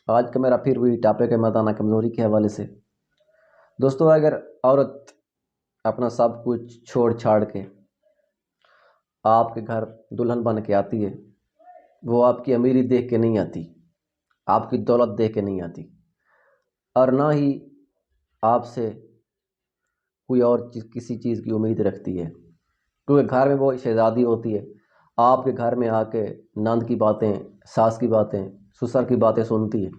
آج کا میرا پھر وہی ٹاپک ہے مردانہ کمزوری کے حوالے سے۔ دوستو، اگر عورت اپنا سب کچھ چھوڑ چھاڑ کے آپ کے گھر دلہن بن کے آتی ہے، وہ آپ کی امیری دیکھ کے نہیں آتی، آپ کی دولت دیکھ کے نہیں آتی، اور نہ ہی آپ سے کوئی اور کسی چیز کی امید رکھتی ہے، کیونکہ گھر میں وہ شہزادی ہوتی ہے۔ آپ کے گھر میں آ کے نند کی باتیں، ساس کی باتیں، سسر کی باتیں سنتی ہے،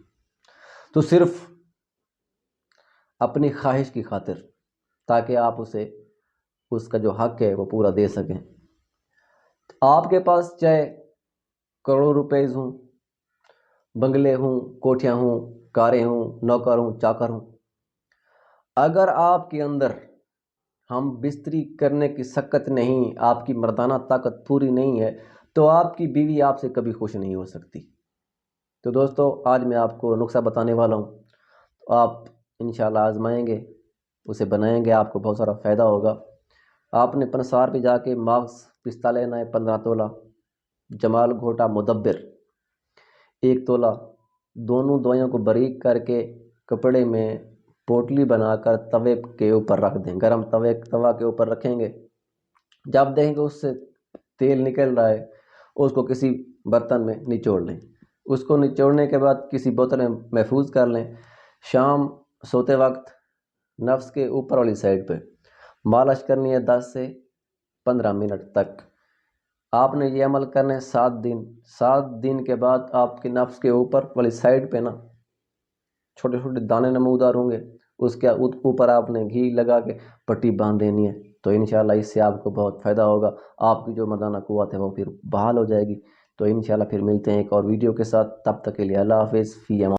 تو صرف اپنی خواہش کی خاطر، تاکہ آپ اسے اس کا جو حق ہے وہ پورا دے سکیں۔ آپ کے پاس چاہے کروڑوں روپے ہوں، بنگلے ہوں، کوٹھیاں ہوں، کاریں ہوں، نوکر ہوں، چاکر ہوں، اگر آپ کے اندر ہم بستری کرنے کی سکت نہیں، آپ کی مردانہ طاقت پوری نہیں ہے، تو آپ کی بیوی آپ سے کبھی خوش نہیں ہو سکتی۔ تو دوستو، آج میں آپ کو نسخہ بتانے والا ہوں، تو آپ انشاءاللہ آزمائیں گے، اسے بنائیں گے، آپ کو بہت سارا فائدہ ہوگا۔ آپ نے پنسار پہ جا کے ماغز پستہ لینا ہے 15 تولہ، جمال گھوٹا مدبر 1 تولہ، دونوں دوائیوں کو باریک کر کے کپڑے میں پوٹلی بنا کر توے کے اوپر رکھ دیں، گرم توا کے اوپر رکھیں گے۔ جب دیکھیں گے اس سے تیل نکل رہا ہے، اس کو کسی برتن میں نچوڑ لیں۔ اس کو نچوڑنے کے بعد کسی بوتل میں محفوظ کر لیں۔ شام سوتے وقت نفس کے اوپر والی سائڈ پہ مالش کرنی ہے 10 سے 15 منٹ تک۔ آپ نے یہ عمل کرنا ہے 7 دن۔ 7 دن کے بعد آپ کے نفس کے اوپر والی سائڈ پہ نا چھوٹے چھوٹے دانے نمودار ہوں گے، اس کے اوپر آپ نے گھی لگا کے پٹی باندھ دینی ہے، تو انشاءاللہ اس سے آپ کو بہت فائدہ ہوگا۔ آپ کی جو مردانہ قوت ہے وہ پھر بحال ہو جائے گی۔ تو انشاءاللہ پھر ملتے ہیں ایک اور ویڈیو کے ساتھ، تب تک کے لیے اللہ حافظ، فی امان۔